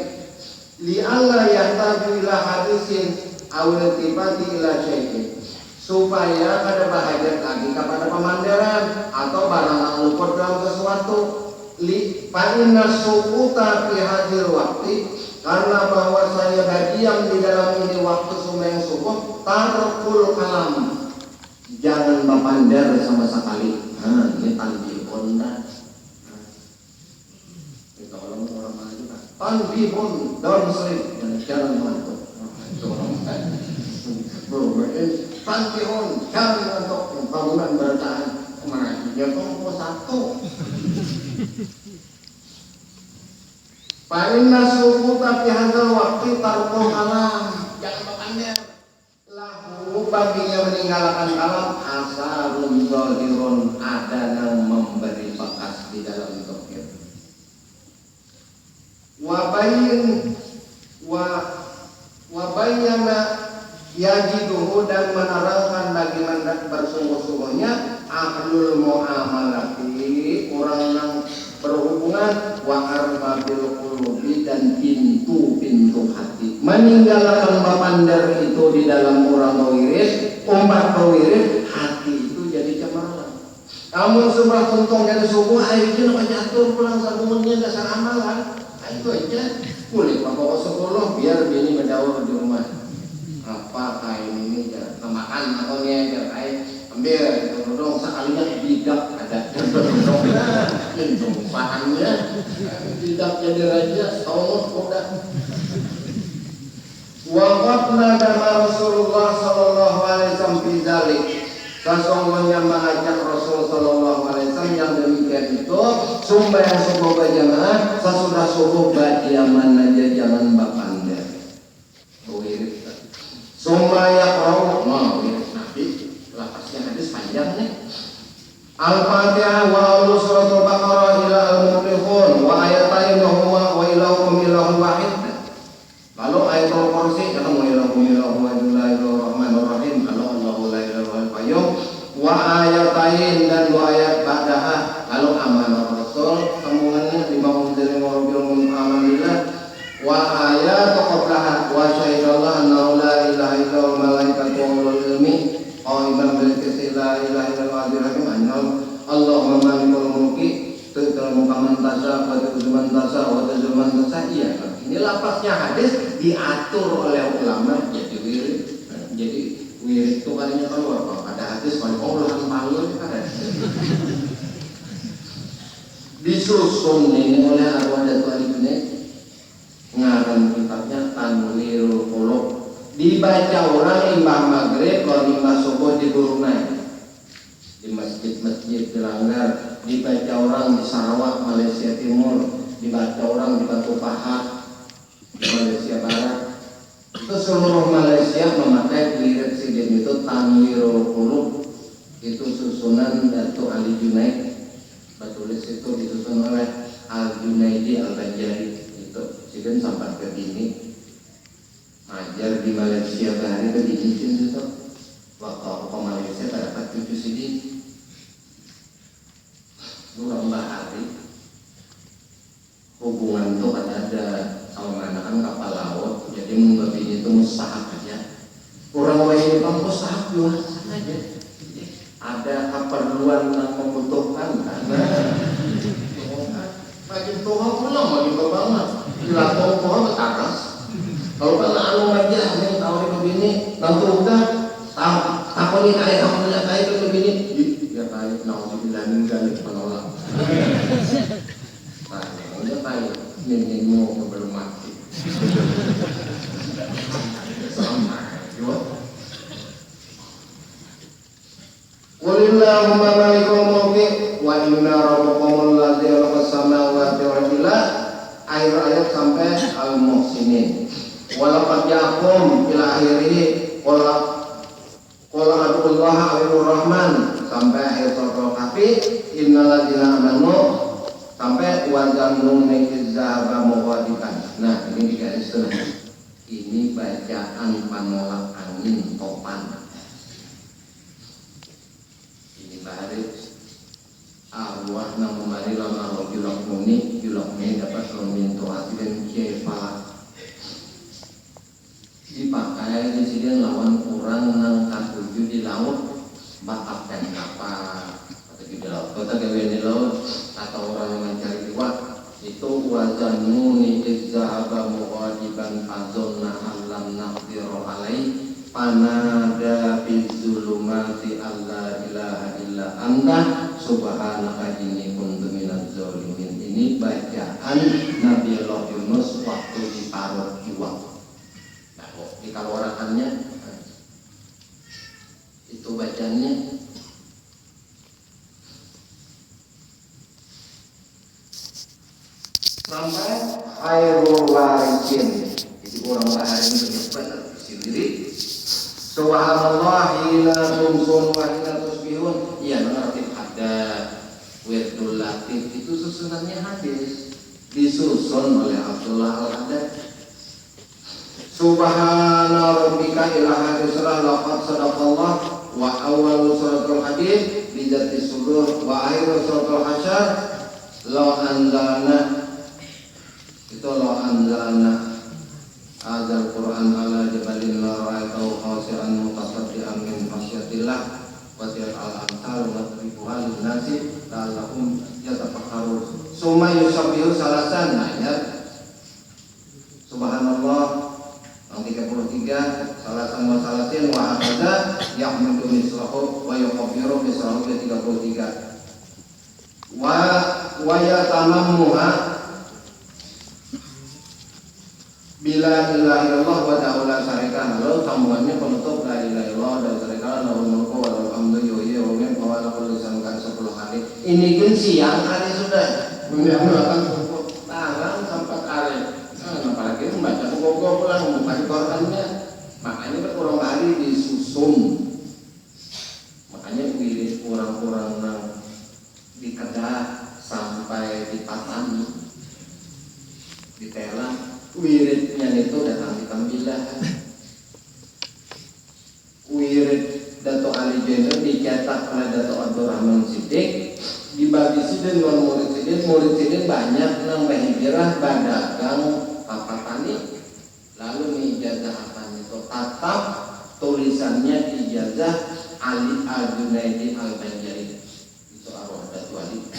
li'alla yahtaju ila hadisin awal tibati ila syai'in, supaya kada berhajat lagi kepada pemandaran atau barang yang luput dalam sesuatu. Li fa'inna sukuta fi hadil waktu, karena bahwa saya berdiam di dalam ini waktu sembahyang subuh, tarkul kalam, jangan memandar sama sekali. Ini tanbihun dah. Kita orang lagi kan. Tanbihun, don't sleep, jangan ngantuk. Tanbihun, jangan ngantuk. Bangunan bertahan. Dia kok satu. Fa'inna sukuta fi hadzal waqti tarkul kalam, jangan berpandar. Lahu baginya meninggalkan kalam asarun zahirun, ada yang memberi bekas di dalam zahir. Wa bayyana yajiduhu, dan menerangkan bagaimana bersungguh-sungguhnya ahlul muamalati, orang yang berhubungan, wa arbabil qulubi, dan pintu-pintu hati. Meninggalkan bapandar itu di dalam orang tawirid, umat tawirid, hati itu jadi cemerlang. Kamu sebelah tuntung dari subuh, ayo kita mengatur pulang sabunnya dasar amalan. Itu aja. Boleh bapak sekolah biar bini mendaur di rumah. Apa kain ini ya, makan atau ya kain ambil dong sekalinya bidak ada itu pahamnya bidak jadi raja tolong udah. Waqatna dama Rasulullah sallallahu alaihi wasallam fi dzalik, sesungguhnya mengajak Rasul sallallahu alaihi wasallam yang demikian itu sembahyang subuh berjamaah, sesudah subuh berdiaman aja, jangan bapandar. Wirid sembahyang roh mau Nabi lapasnya hadis panjang nih. Al-Fatihah wa alu suratul Baqarah ila al-muflihun wa ayatain wa ilahukum ilahun wahid. Kalau ayatul kursi kalau wa ilahukum ilahun wahidillahir rahim, kalau Allahu la ilaha illa wa ayatain, dan dua ayat ba'daha kalau amanah rasul sambungannya lima dari mobil alhamdulillah wa ayat qablaha wa syahidallah annahu la ilaha illa huwa malaikatu wa ulul ilmi qaiman bil qisti la ilaha illa huwa rahim annal Allahumma malikul mulki tu'til mulka man tasha wa tu'izzu man tasha wa tuzillu man tasha. Iya, ini lapasnya hadis diatur oleh ulama jadi wirid. Jadi wirid itu kalinya keluar kalau ada hadis kalau Allah malu ada. Disusun ini oleh Arwadatul Alibne, ngarang kitabnya Tanwirul Qulub, dibaca orang imam maghrib kalau imam subuh di Brunei, di masjid-masjid di Langgar, dibaca orang di Sarawak Malaysia Timur, dibaca orang di Batu Pahat di Malaysia Barat. Itu seluruh Malaysia memakai wirid sidin itu Tanwirul Qulub. Itu susunan Datuk Ali Junaid. Tulis itu disusun oleh Al-Junaidi Al-Banjari. Itu sidin sampai ke sini ajar di Malaysia bahari ke sini itu waktu ke Malaysia dapat 7 sidin. Bulan bahari hubungan tuh kan ada sama anak kan kapal laut, jadi menurut ini tuh mustahak aja. Orang lain itu mustahak juga aja. Ada keperluan yang membutuhkan karena bagi Tuhan pulang bagi banget. Dilakukan Tuhan betaras. Kalau kan anu aja, nih tahu itu begini, nanti udah tahu apa nih kayak itu begini, ya kayak nauzubillah galik menolak. Udah kayak nyanyimu belum mati. Sama, yo. Walillahumma malikul mulki wa inna rabbakumul ladzi khalaqas samawati wal arda. Ayat sampai al-muhsinin. Walaqad ja'akum ila akhirih qala adullaha awir rahman sampai ayat al-kahfi innal ladzina amanu sampai wazannu nizaba mughadikan. Nah, ini digaris tengah. Ini bacaan panolak angin topan. Ini baris arwah nang memari lama julok muni dapat memintu hati dan kiai palak dipakai di sini lawan orang nang katuju di laut bakapkan kapal atau di laut kota gawe di laut atau orang yang mencari iwak itu wazanu ni izzahaba mughadiban azonna alam naqdiru alaih panada bizulumati alla ilaha illa anta subhanaka inni kuntu minaz zalimin. Ini bacaan Nabi Allah Yunus waktu diparut iwak. Nah, di kalwarakannya itu bacanya sampai airul warisin. Jadi orang bahari ini benar sendiri. Subhanallah hina tumsun wa hina tusbihun. Iya, mengerti ada wirdul latif itu susunannya hadis disusun oleh Abdullah Al-Haddad. Subhana rabbika ila hadisrah laqad sadaqallah wa awwalu suratul hadid bijati sudur wa akhiru suratul hasyar law anzalna itu law anzalna azal Quran ala jabalin la ra'aitahu khashi'an mutasaddian min khasyatillah wa tilal amsal wa tribuhal nasi la'allahum yatafakkarun. Summa yusabbihu salasan ayat subhanallah yang 33 salasan wa salasin wa hakadha yahmudu misrahu wa yuqabbiru misrahu 33 wa yatamammuha bila ilaha illallah wa ta'ala syarika. Lalu sambungannya penutup la ilaha illallah dan syarika lahul mulku wa lahul hamdu yuhyi wa yumiitu wa ala kulli syai'in qadir 10 kali. Ini kan siang hari sudah. Kemudian akan tangan sampai kali. Apalagi membaca buku-buku pulang membaca Qurannya. Makanya berkurang hari disusun. Makanya wirid kurang-kurang di Kedah sampai di Patani di Telang. Wiridnya itu datang di Kambilah. Wirid Dato' Ali Jeno dicetak oleh Dato' Abdurrahman Siddiq, dibagi sidin non murid sidin banyak nang hijrah badagang Patani. Lalu ijazah akan itu tatap tulisannya ijazah Ali Al-Junaidi Al-Banjari. Itu arwah Dato' Ali.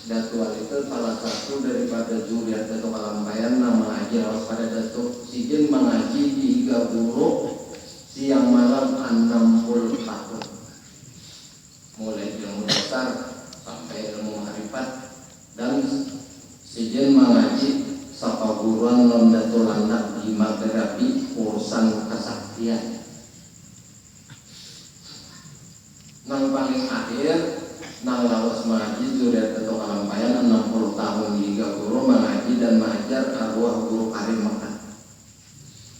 Dato' Ali itu salah satu daripada zuriat Dato' Kalampayan nama aja harus pada Dato' Sidin mengaji di Gaburo siang malam 60 tahun, mulai ilmu dasar sampai ilmu ma'rifat. Dan Sidin mengaji sapaguruan non Dato' Landak di Maghrabi urusan kesaktian. Nang paling akhir nang lawas mengaji zuriat Dato' Kalampayan 60 tahun di Gaburo mengaji dan mengajar arwah guru Karim Mekah.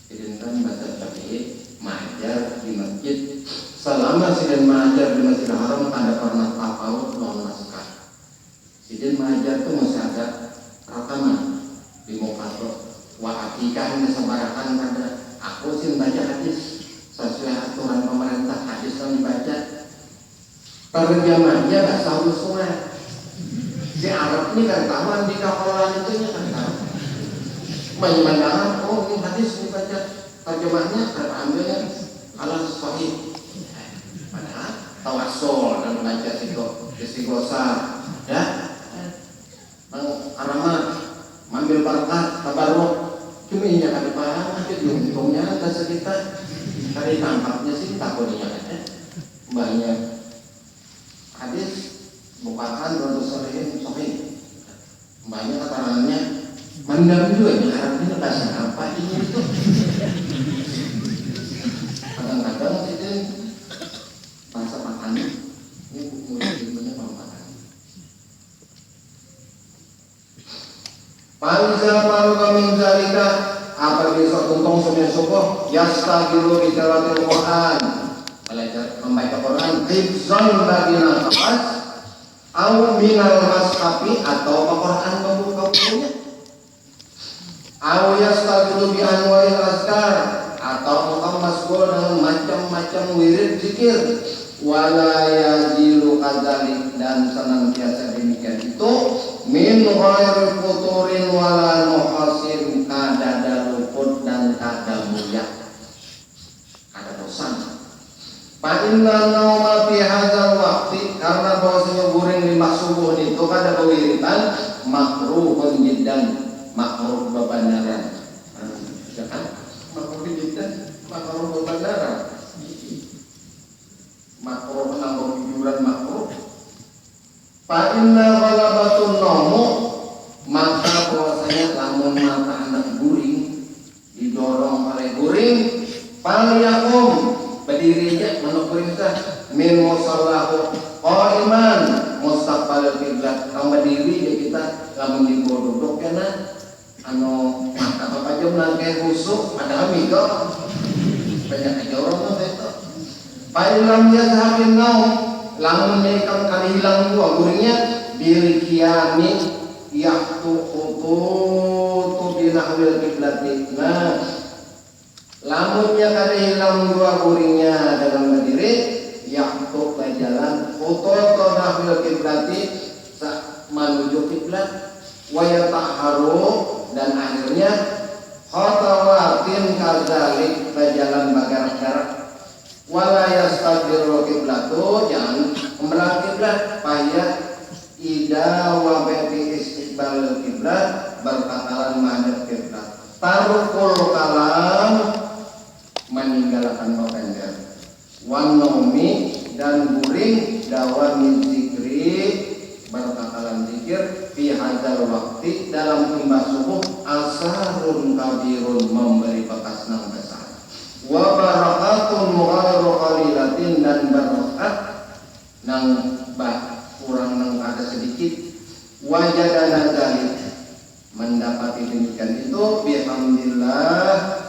Sidin kan baca tabi'id mengajar di masjid. Selama Sidin mengajar di Masjidil Haram ada pernah tafaut non naskah. Sidin mengajar itu masih ada rekaman di Mokato. Wa akikah ini sembarakan pada aku sih baca hadis sesuai aturan pemerintah, hadis yang dibaca terjemahnya nggak tahu semua. ini kan taman di kafalan itu nya kan tahu. Menyemandahan, oh ini hadis ini baca terjemahnya ambilnya ala sahih. Padahal tawassul dan baca istighosah ya. Aramat ambil berkat tabarruk. Cuma ini ada paham aja untungnya ada sekitar dari tampaknya sih takutnya kan. Banyak hadis bukaan terus sahih. Banyak keterangannya mandang juga ini Arabnya bahasa apa ini itu. Kadang-kadang itu bahasa makan ini mudah-mudahnya mau makan. Panza paruka min zalika apabila tuntung sampai subuh yastagilu bi tilawatil Quran. Belajar membaca Quran hifzan bagi nafas au minal mashafi atau Quran membuka-bukanya. Au yastagilu bi anwa'il azkar atau engkau masgul dengan macam-macam wirid zikir. Wala yazilu kadzalik dan senantiasa demikian itu min ghairi futurin wala nuhasin kada luput dan kada mulia kada dosa. Fa inna nauma fi hadzal waqti karena bahwasanya guring di subuh itu kada kewiritan makruhun jiddan makruh bebandaran. Ya kan? Makruh jiddan makruh bebandaran. Makruh nanggung hiburan makruh. Fa inna ghalabatun nomu maka bahwasanya lamun mata anak guring didorong oleh guring falyakum berdiri aja menuk guring teh min musallahu qaiman mustaqbalil qiblat kang berdiri ya kita lamun duduk kana anu mata apa jam nangke khusuk padahal migo banyak aja orang itu. Fa'ilam yazhabin naum lamun nyaikan kali hilang dua guringnya birikiyami yaktu ututu binahwil kiblati. Nah lamunnya kali hilang dua guringnya dalam berdiri yaktu berjalan ututu nahwil kiblati menuju kiblat wayatahharu dan akhirnya khotawatin kadzalik berjalan bagarak-garak. Wala yastaghfiru qiblatu jangan membelah kiblat payah ida wa bi istiqbal kiblat berkatalan menghadap kiblat tarukul kalam meninggalkan pembender wan naumi dan guring dawami zikri berkatalan zikir fi hadzal waqti dalam timbang subuh asarun kabirun memberi bekas nang besar wa barakatun ghairu qalilatin dan barakat nang kurang nang ada sedikit wajadana dzalik mendapati demikian itu bihamdillah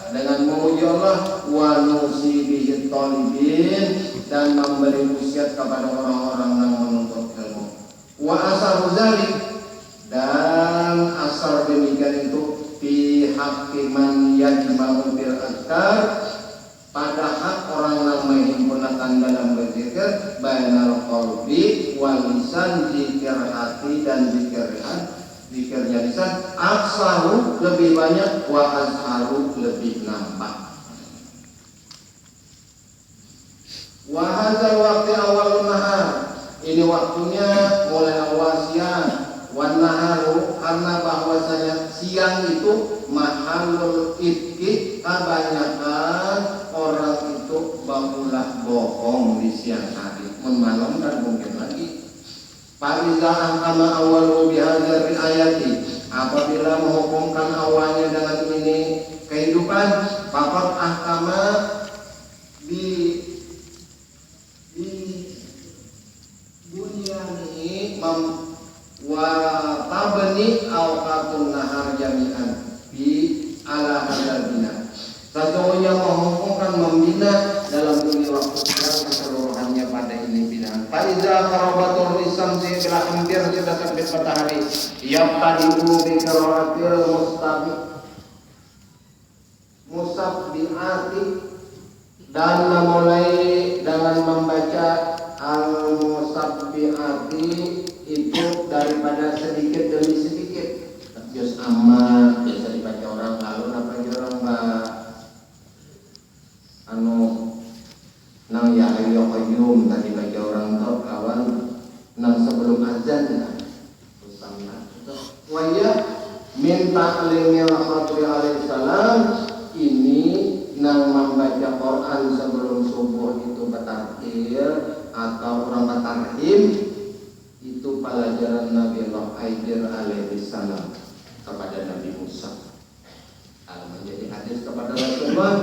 dengan memuji Allah wa nusibihi talibin dan memberi wasiat kepada orang-orang yang menuntut ilmu wa asar dzalik dan asar demikian itu fi haqqi man yajma'u bil azkar pada hak orang yang menghimpunkan dalam berzikir bainal qalbi wal lisan zikir hati dan zikir lisan aksaru lebih banyak wa azharu lebih nampak. Wa hadzal waqti awalun nahar ini waktunya mulai awal siang wan naharu karena bahwasanya siang itu mahalul ifki kebanyakan orang itu bakulah bohong di siang hari malam dan mungkin lagi faiza ahkama awwalu bihadzal ayati apabila menghukumkan awalnya dengan ini kehidupan faqad ahkama di dunia ini wa tabni awqatun nahar jami'an bi ala hadzal bina sesungguhnya menghukumkan membina dalam dunia waktu sekarang keseluruhannya pada ini bina faiza qarabatul isamsi bila hampir sudah terbit matahari yaqtadiu bi qiraatil musabbiati dan mulai dengan membaca al-musabbiati itu daripada sedikit demi sebelum azan. Waya minta alimnya Rasul alaihissalam ini nang membaca Quran sebelum subuh itu batakir atau orang batarhim itu pelajaran Nabi Allah Khidir alaihissalam kepada Nabi Musa. Kalau menjadi hadis kepada Rasulullah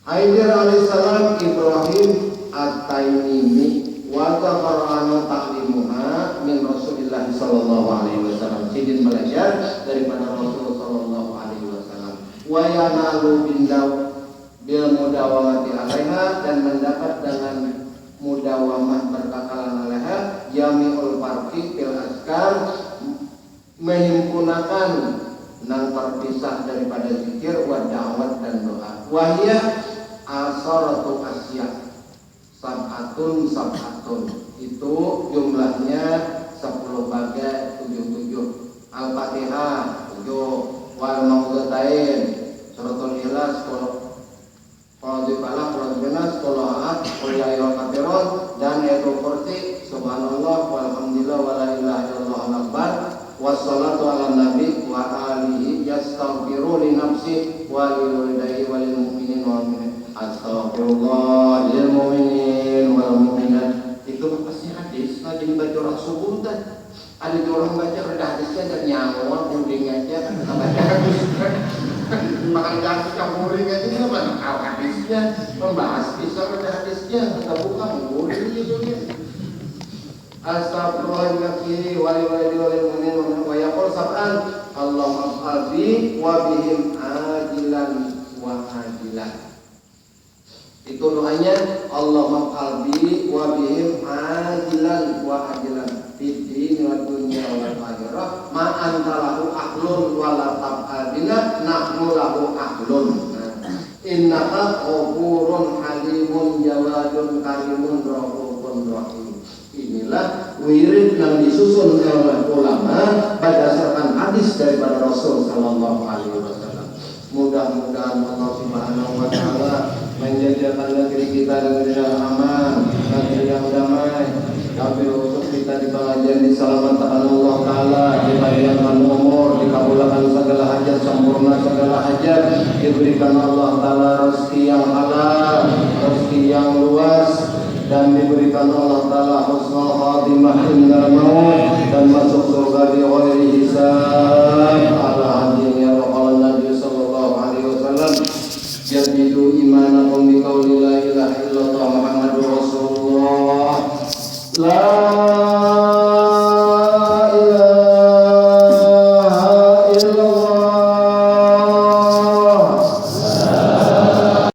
Khidir alaihissalam Ibrahim at-Taimimi wa taqarrana ta'limuha min Rasulillah sallallahu alaihi wasallam. Sidin belajar daripada Rasul sallallahu alaihi wasallam. Wa yanalu bil mudawamati alaiha dan mendapat dengan mudawamah berkakalan alaiha jami'ul farqi fil azkar menghimpunakan nang terpisah daripada zikir wa da'wat dan doa. Wa hiya asaratu asya sab'atun itu jumlahnya 10 bagai 77. Al-Fatihah 7, wal mauzatain suratul ikhlas qul falaq qul nas qul ahad qul ya ayyuhal kafirun dan ayatul kursi subhanallah walhamdulillah wala ilaha illallah akbar wassalatu ala nabi wa alihi yastaghfiru li nafsi wa lil walidayhi wa lil mu'minin wal mu'minat astaghfirullah lil mu'minin wal mu'minat. Itu pasti hadis nah jadi baca orang subuh kan ada orang baca reda hadisnya dan nyawa kuning aja baca hadis makan gaji campuring aja ini mana hadisnya membahas bisa reda hadisnya kita buka kuning gitu astagfirullahaladzim wali mu'minin wa yaqul sab'an Allahumma qalbi wa bihim ajilan wa ajilan. Itu doanya Allahumma qalbi wa bihim ajilan wa ajilan fid din wa dunya wal akhirah ma anta lahu ahlun wa la tabadina nahnu lahu ahlun. Innaka ghafurun halimun jawadun karimun rahufun rahim. Inilah wirid yang disusun oleh ulama berdasarkan hadis daripada Rasul sallallahu alaihi wasallam. Mudah-mudahan Allah Subhanahu wa taala menjadikan negeri kita negeri yang aman, negeri yang damai. Kami untuk kita dibalajan diselamatkan Allah taala, dipanjangkan umur, dikabulkan segala hajat, sempurna segala hajat, diberikan Allah taala rezeki yang halal, rezeki yang luas dan diberikan Allah taala husnul khatimah indal maut.